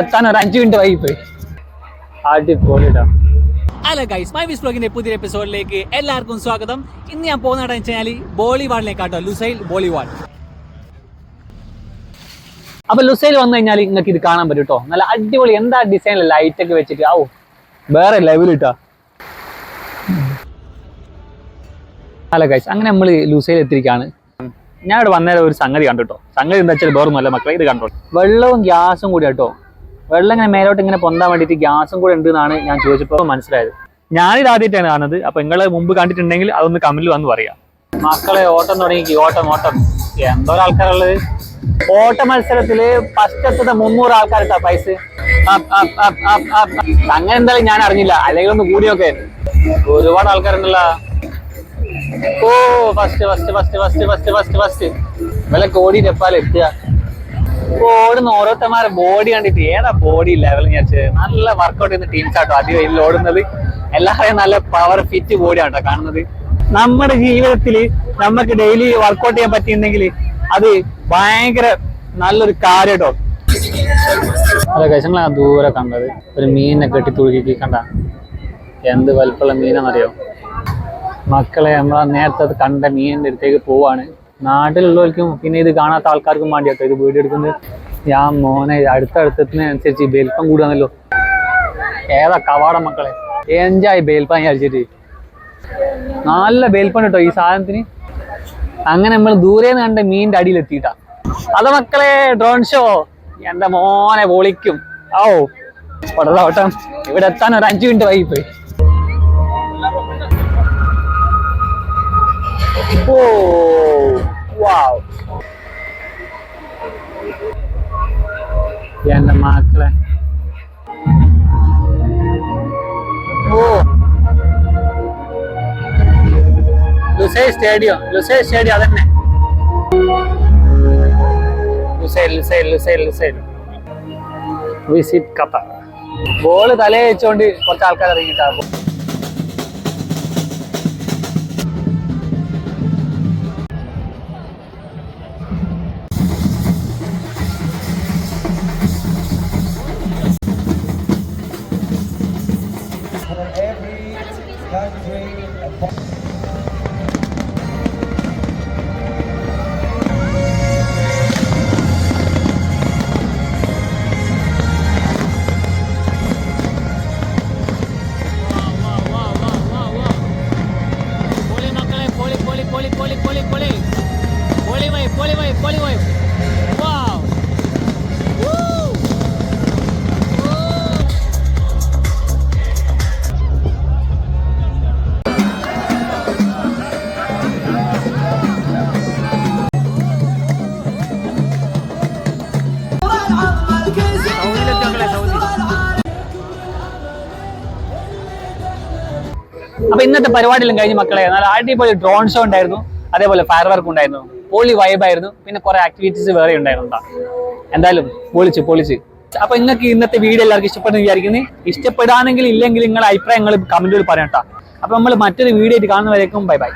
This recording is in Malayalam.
എത്താൻ ഒരു 5 മിനിറ്റ് വൈകിപ്പോയി. അടിപൊളിടാ. ഹലോ ഗൈസ്, മൈ വിസ് വ്ലോഗിന്റെ പുതിയ എപ്പിസോഡിലേക്ക് എല്ലാവർക്കും സ്വാഗതം. ഇന്ന് ഞാൻ പോകുന്നതെന്ന് വെച്ചാൽ ബോളിവാളിലേക്കാട്ടോ, ലുസൈൽ ബോളിവാൾ. അപ്പൊ ലുസൈൽ വന്നു കഴിഞ്ഞാൽ നിങ്ങൾക്ക് ഇത് കാണാൻ പറ്റും കേട്ടോ. നല്ല അടിപൊളി എന്താ ഡിസൈനിൽ ലൈറ്റ് ഒക്കെ വെച്ചിട്ട് വേറെ ലെവൽ കിട്ടാ. ഹലോ ഗൈസ്, അങ്ങനെ നമ്മൾ ലുസൈൽ എത്തിയിരിക്കുകയാണ്. ഞാൻ ഇവിടെ വന്നേരം ഒരു സംഗതി കണ്ടു കേട്ടോ. സംഗതി എന്താ വെച്ചാൽ വേറൊന്നുമല്ല മക്കളെ, ഇത് കണ്ടോ, വെള്ളവും ഗ്യാസും കൂടി കേട്ടോ. വെള്ളം ഇങ്ങനെ മേലോട്ട് ഇങ്ങനെ പൊന്താൻ വേണ്ടിയിട്ട് ഗ്യാസും കൂടെ ഉണ്ട് എന്നാണ് ഞാൻ ചോദിച്ചപ്പോൾ മനസ്സിലായത്. ഞാനിത് ആദ്യമായിട്ടാണ് കാണുന്നത്. അപ്പൊ നിങ്ങൾ മുമ്പ് കണ്ടിട്ടുണ്ടെങ്കിൽ അതൊന്ന് കമന്റിൽ വന്ന് പറയാം. മക്കളെ ഓട്ടം തുടങ്ങി, ഓട്ടം എന്തോരം ആൾക്കാരുള്ളത്. ഓട്ട മത്സരത്തില് ഫസ്റ്റ് എത്തുന്ന 300 ആൾക്കാർട്ടാ പ്രൈസ്. അങ്ങനെ എന്തായാലും ഞാൻ അറിഞ്ഞില്ല, അല്ലെങ്കിൽ ഒന്ന് കൂടിയൊക്കെ. ഒരുപാട് ആൾക്കാരുണ്ടല്ല. ഫസ്റ്റ് വിലക്ക് ഓടിയിട്ട് എപ്പാലും എത്തുക. ഓടുന്ന ഓരോരുത്തന്മാരെ ബോഡി കണ്ടിട്ട് ഏതാ ബോഡി ലെവൽ ഞാൻ നല്ല വർക്കൗട്ട് ചെയ്യുന്ന ടീംസ് ആട്ടോ അധികം ഇതിൽ ഓടുന്നത്. എല്ലാവരെയും നല്ല പവർ ഫിറ്റ് ബോഡിയാട്ടോ കാണുന്നത്. നമ്മുടെ ജീവിതത്തിൽ നമുക്ക് ഡെയിലി വർക്കൗട്ട് ചെയ്യാൻ പറ്റിയിട്ടുണ്ടെങ്കിൽ അത് ഭയങ്കര നല്ലൊരു കാര്യം കേട്ടോ. അതെ കഴിച്ചാൽ ഞാൻ ദൂരെ കണ്ടത് ഒരു മീനിനെ കെട്ടി തുളുക്കി കണ്ട. എന്ത് വലുപ്പമുള്ള മീനാണെന്നറിയോ മക്കളെ? നമ്മളാ നേരത്തെ കണ്ട മീനിന്റെ അടുത്തേക്ക് പോവാണ്. നാട്ടിലുള്ളവർക്കും പിന്നെ ഇത് കാണാത്ത ആൾക്കാർക്കും വേണ്ടി കേട്ടോ ഇത് വീഡിയോ എടുക്കുന്നത്. ഞാൻ മോനെ അടുത്തടുത്തതിനനുസരിച്ച് ബെൽപ്പം കൂടുകയാണല്ലോ. ഏതാ കവാട മക്കളെ, എൻജോയ് ബെൽപ്പം വിചാരിച്ചിട്ട്. നല്ല ബെൽപ്പം കേട്ടോ ഈ സാധനത്തിന്. അങ്ങനെ നമ്മൾ ദൂരേന്ന് കണ്ട മീനിന്റെ അടിയിലെത്തിയിട്ടാ. അത് മക്കളെ ഡ്രോൺ ഷോ എന്റെ മോനെ പൊളിക്കും. ഓട്ടം ഇവിടെ എത്താൻ ഒരു 5 മിനിറ്റ് വൈകിപ്പോയി. എന്റെ മക്കളെ ലുസൈൽ സ്റ്റേഡിയം അതന്നെ. Lusail visit Qatar. ബോള് തലേ വെച്ചോണ്ട് കുറച്ച് ആൾക്കാർ ഇറങ്ങിയിട്ടാകും. അപ്പൊ ഇന്നത്തെ പരിപാടിയെല്ലാം കഴിഞ്ഞ് മക്കളെ നല്ല അടിപൊളി ഡ്രോൺ ഷോ ഉണ്ടായിരുന്നു, അതേപോലെ ഫയർ വർക്ക് ഉണ്ടായിരുന്നു, പൊളി വൈബായിരുന്നു. പിന്നെ കുറെ ആക്ടിവിറ്റീസ് വേറെ ഉണ്ടായിരുന്നു. എന്തായാലും പൊളിച്ച്. അപ്പൊ നിങ്ങൾക്ക് ഇന്നത്തെ വീഡിയോ എല്ലാവർക്കും ഇഷ്ടപ്പെടുന്ന വിചാരിക്കുന്നു. ഇഷ്ടപ്പെടാണെങ്കിൽ ഇല്ലെങ്കിൽ നിങ്ങളുടെ അഭിപ്രായങ്ങൾ കമന്റുകൾ പറയട്ടാ. അപ്പൊ നമ്മൾ മറ്റൊരു വീഡിയോ ആയിട്ട് കാണുന്നവരേക്കും ബൈ.